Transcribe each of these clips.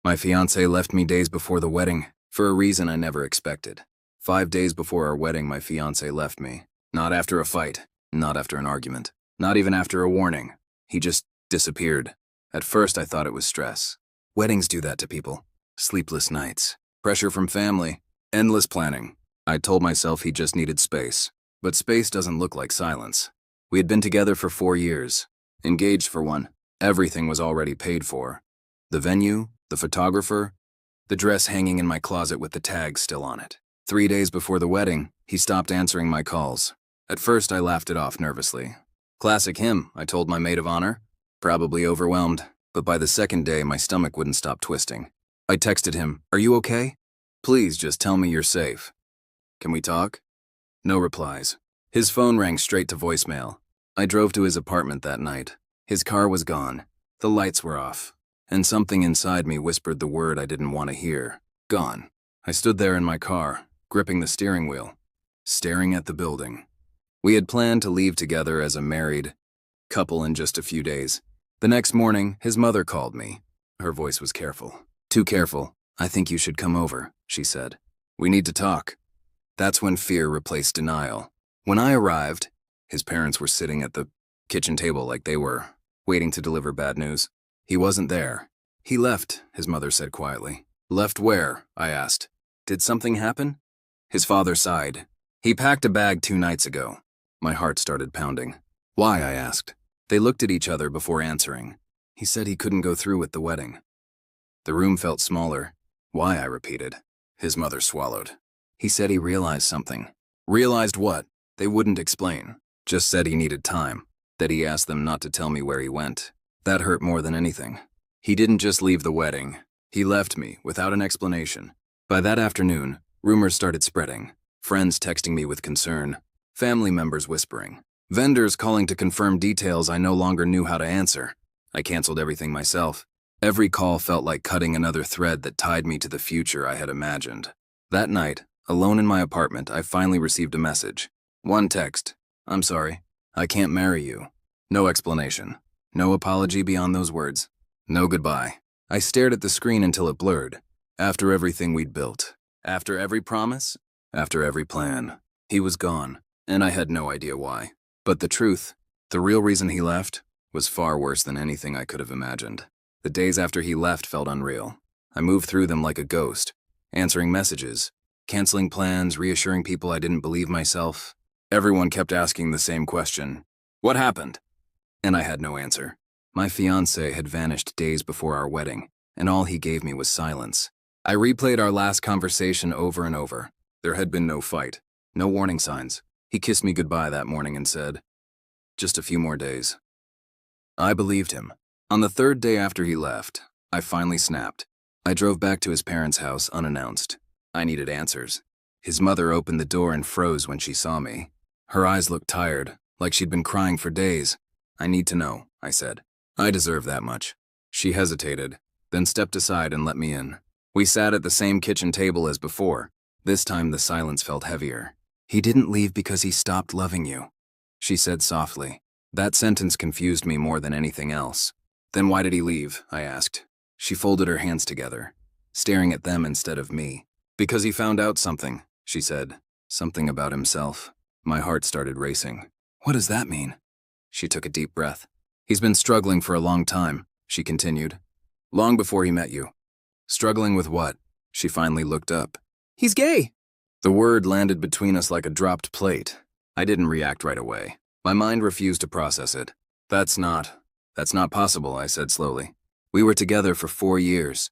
My fiancé left me days before the wedding, for a reason I never expected. 5 days before our wedding, my fiancé left me. Not after a fight, not after an argument, not even after a warning. He just disappeared. At first, I thought it was stress. Weddings do that to people. Sleepless nights, pressure from family, endless planning. I told myself he just needed space. But space doesn't look like silence. We had been together for 4 years, engaged for one. Everything was already paid for. The venue, the photographer, the dress hanging in my closet with the tag still on it. 3 days before the wedding, he stopped answering my calls. At first, I laughed it off nervously. Classic him, I told my maid of honor. Probably overwhelmed, but by the second day, my stomach wouldn't stop twisting. I texted him, "Are you okay? Please just tell me you're safe. Can we talk?" No replies. His phone rang straight to voicemail. I drove to his apartment that night. His car was gone. The lights were off. And something inside me whispered the word I didn't want to hear. Gone. I stood there in my car, gripping the steering wheel, staring at the building. We had planned to leave together as a married couple in just a few days. The next morning, his mother called me. Her voice was careful. "Too careful. I think you should come over," she said. "We need to talk." That's when fear replaced denial. When I arrived, his parents were sitting at the kitchen table like they were, waiting to deliver bad news. He wasn't there. "He left," his mother said quietly. "Left where?" I asked. "Did something happen?" His father sighed. "He packed a bag 2 nights ago." My heart started pounding. "Why?" I asked. They looked at each other before answering. "He said he couldn't go through with the wedding." The room felt smaller. "Why?" I repeated. His mother swallowed. "He said he realized something." "Realized what?" They wouldn't explain. Just said he needed time. That he asked them not to tell me where he went. That hurt more than anything. He didn't just leave the wedding. He left me without an explanation. By that afternoon, rumors started spreading. Friends texting me with concern. Family members whispering. Vendors calling to confirm details I no longer knew how to answer. I canceled everything myself. Every call felt like cutting another thread that tied me to the future I had imagined. That night, alone in my apartment, I finally received a message. One text. "I'm sorry. I can't marry you." No explanation. No apology beyond those words. No goodbye. I stared at the screen until it blurred. After everything we'd built. After every promise. After every plan. He was gone, and I had no idea why. But the truth, the real reason he left, was far worse than anything I could have imagined. The days after he left felt unreal. I moved through them like a ghost, answering messages, canceling plans, reassuring people I didn't believe myself. Everyone kept asking the same question. "What happened?" And I had no answer. My fiancé had vanished days before our wedding, and all he gave me was silence. I replayed our last conversation over and over. There had been no fight, no warning signs. He kissed me goodbye that morning and said, "Just a few more days." I believed him. On the 3rd day after he left, I finally snapped. I drove back to his parents' house unannounced. I needed answers. His mother opened the door and froze when she saw me. Her eyes looked tired, like she'd been crying for days. "I need to know," I said. "I deserve that much." She hesitated, then stepped aside and let me in. We sat at the same kitchen table as before. This time the silence felt heavier. "He didn't leave because he stopped loving you," she said softly. That sentence confused me more than anything else. "Then why did he leave?" I asked. She folded her hands together, staring at them instead of me. "Because he found out something," she said. "Something about himself." My heart started racing. "What does that mean?" She took a deep breath. "He's been struggling for a long time," she continued. "Long before he met you." "Struggling with what?" She finally looked up. "He's gay." The word landed between us like a dropped plate. I didn't react right away. My mind refused to process it. That's not possible," I said slowly. "We were together for 4 years."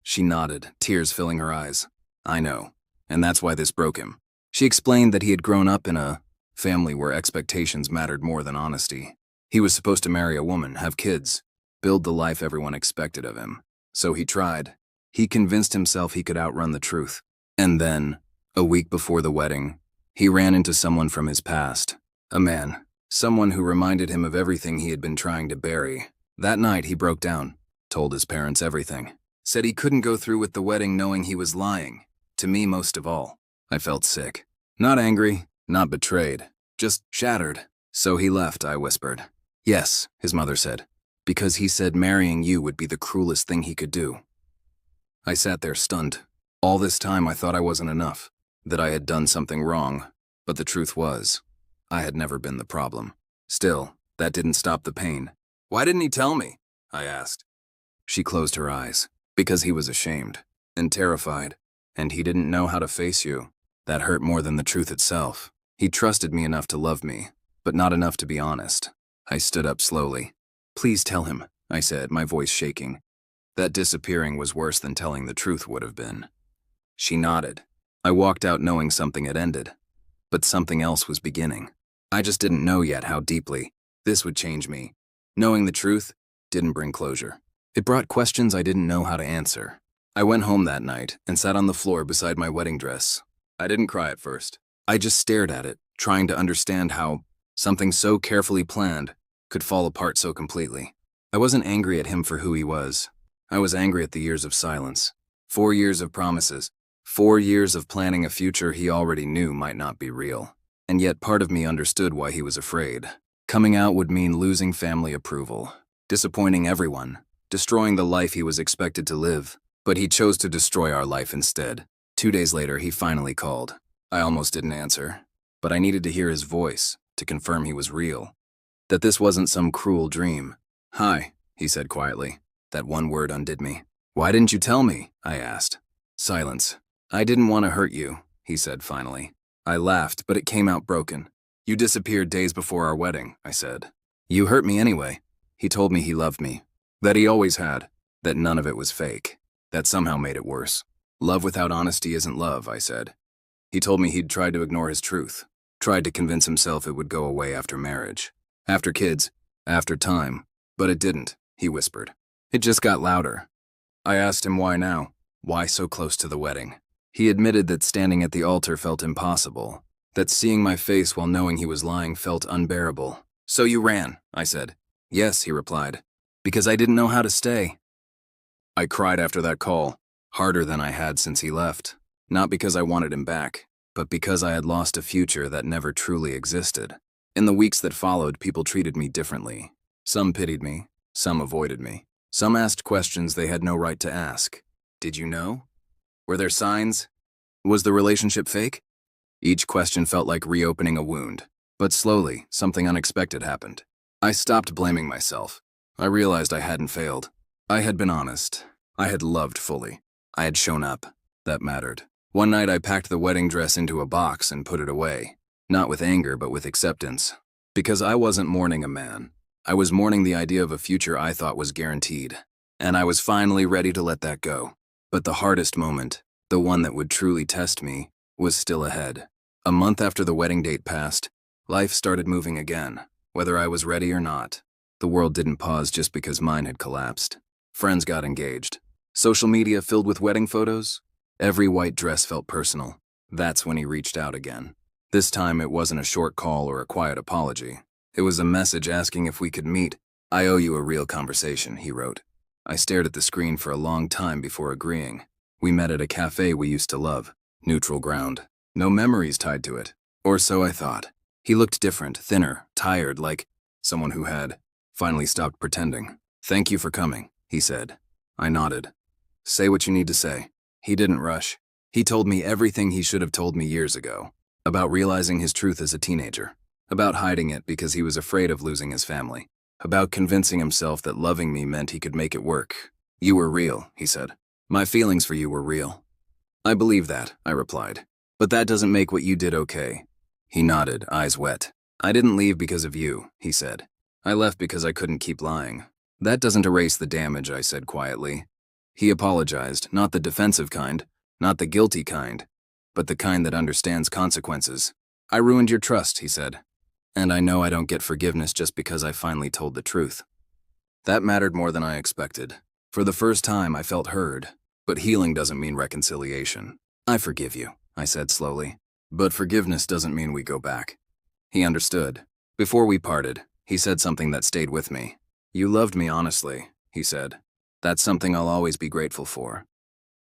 She nodded, tears filling her eyes. "I know, and that's why this broke him." She explained that he had grown up in a family where expectations mattered more than honesty. He was supposed to marry a woman, have kids, build the life everyone expected of him. So he tried. He convinced himself he could outrun the truth. And then, a week before the wedding, he ran into someone from his past. A man. Someone who reminded him of everything he had been trying to bury. That night he broke down, told his parents everything. Said he couldn't go through with the wedding knowing he was lying. To me most of all. I felt sick. Not angry, not betrayed. Just shattered. "So he left," I whispered. "Yes," his mother said. "Because he said marrying you would be the cruelest thing he could do." I sat there stunned. All this time I thought I wasn't enough, that I had done something wrong, but the truth was, I had never been the problem. Still, that didn't stop the pain. "Why didn't he tell me?" I asked. She closed her eyes. "Because he was ashamed and terrified, and he didn't know how to face you. That hurt more than the truth itself. He trusted me enough to love me, but not enough to be honest." I stood up slowly. "Please tell him," I said, my voice shaking. That disappearing was worse than telling the truth would have been. She nodded. I walked out knowing something had ended, but something else was beginning. I just didn't know yet how deeply this would change me. Knowing the truth didn't bring closure. It brought questions I didn't know how to answer. I went home that night and sat on the floor beside my wedding dress. I didn't cry at first. I just stared at it, trying to understand how something so carefully planned could fall apart so completely. I wasn't angry at him for who he was. I was angry at the years of silence. 4 years of promises. 4 years of planning a future he already knew might not be real. And yet part of me understood why he was afraid. Coming out would mean losing family approval, disappointing everyone, destroying the life he was expected to live. But he chose to destroy our life instead. 2 days later, he finally called. I almost didn't answer, but I needed to hear his voice to confirm he was real, that this wasn't some cruel dream. "Hi," he said quietly. That one word undid me. "Why didn't you tell me?" I asked. Silence. "I didn't want to hurt you," he said finally. I laughed, but it came out broken. "You disappeared days before our wedding," I said. "You hurt me anyway." He told me he loved me, that he always had, that none of it was fake. That somehow made it worse. "Love without honesty isn't love," I said. He told me he'd tried to ignore his truth, tried to convince himself it would go away after marriage, after kids, after time, but it didn't, he whispered. It just got louder. I asked him why now, why so close to the wedding. He admitted that standing at the altar felt impossible, that seeing my face while knowing he was lying felt unbearable. "So you ran," I said. "Yes," he replied, "because I didn't know how to stay." I cried after that call, harder than I had since he left. Not because I wanted him back, but because I had lost a future that never truly existed. In the weeks that followed, people treated me differently. Some pitied me, some avoided me. Some asked questions they had no right to ask. Did you know? Were there signs? Was the relationship fake? Each question felt like reopening a wound. But slowly, something unexpected happened. I stopped blaming myself. I realized I hadn't failed. I had been honest. I had loved fully. I had shown up. That mattered. One night I packed the wedding dress into a box and put it away. Not with anger, but with acceptance. Because I wasn't mourning a man. I was mourning the idea of a future I thought was guaranteed. And I was finally ready to let that go. But the hardest moment, the one that would truly test me, was still ahead. A month after the wedding date passed, life started moving again, whether I was ready or not. The world didn't pause just because mine had collapsed. Friends got engaged. Social media filled with wedding photos. Every white dress felt personal. That's when he reached out again. This time it wasn't a short call or a quiet apology. It was a message asking if we could meet. "I owe you a real conversation," he wrote. I stared at the screen for a long time before agreeing. We met at a cafe we used to love. Neutral ground. No memories tied to it. Or so I thought. He looked different, thinner, tired, like someone who had finally stopped pretending. "Thank you for coming," he said. I nodded. "Say what you need to say." He didn't rush. He told me everything he should have told me years ago. About realizing his truth as a teenager. About hiding it because he was afraid of losing his family. About convincing himself that loving me meant he could make it work. "You were real," he said. "My feelings for you were real." "I believe that," I replied. "But that doesn't make what you did okay." He nodded, eyes wet. "I didn't leave because of you," he said. "I left because I couldn't keep lying." "That doesn't erase the damage," I said quietly. He apologized, not the defensive kind, not the guilty kind, but the kind that understands consequences. "I ruined your trust," he said. "And I know I don't get forgiveness just because I finally told the truth." That mattered more than I expected. For the first time, I felt heard. But healing doesn't mean reconciliation. "I forgive you," I said slowly. "But forgiveness doesn't mean we go back." He understood. Before we parted, he said something that stayed with me. "You loved me honestly," he said. "That's something I'll always be grateful for."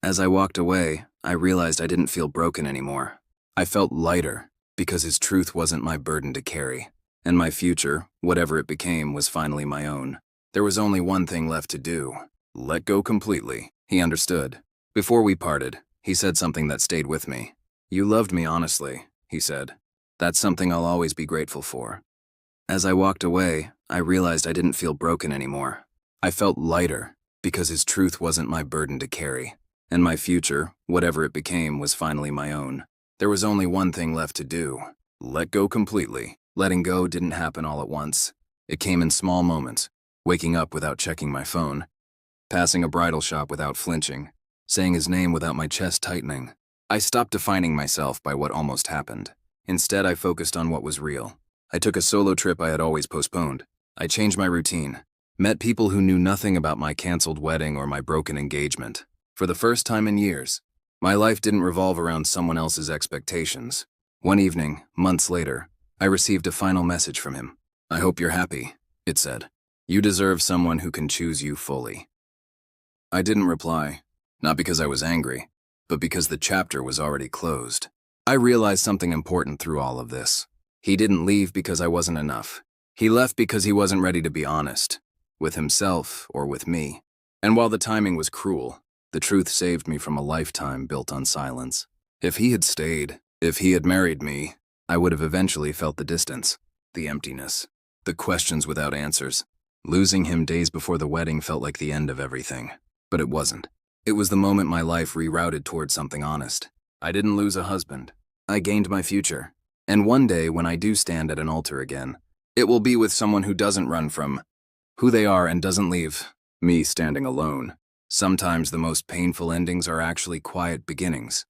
As I walked away, I realized I didn't feel broken anymore. I felt lighter, because his truth wasn't my burden to carry. And my future, whatever it became, was finally my own. There was only one thing left to do. Let go completely. He understood. Before we parted, he said something that stayed with me. "You loved me honestly," he said. "That's something I'll always be grateful for." As I walked away, I realized I didn't feel broken anymore. I felt lighter, because his truth wasn't my burden to carry. And my future, whatever it became, was finally my own. There was only one thing left to do: let go completely. Letting go didn't happen all at once. It came in small moments: waking up without checking my phone, passing a bridal shop without flinching, saying his name without my chest tightening. I stopped defining myself by what almost happened. Instead, I focused on what was real. I took a solo trip I had always postponed. I changed my routine, met people who knew nothing about my canceled wedding or my broken engagement. For the first time in years, my life didn't revolve around someone else's expectations. One evening, months later, I received a final message from him. "I hope you're happy," it said. "You deserve someone who can choose you fully." I didn't reply, not because I was angry, but because the chapter was already closed. I realized something important through all of this. He didn't leave because I wasn't enough. He left because he wasn't ready to be honest, with himself or with me. And while the timing was cruel, the truth saved me from a lifetime built on silence. If he had stayed, if he had married me, I would have eventually felt the distance, the emptiness, the questions without answers. Losing him days before the wedding felt like the end of everything, but it wasn't. It was the moment my life rerouted towards something honest. I didn't lose a husband. I gained my future. And one day, when I do stand at an altar again, it will be with someone who doesn't run from who they are and doesn't leave me standing alone. Sometimes the most painful endings are actually quiet beginnings.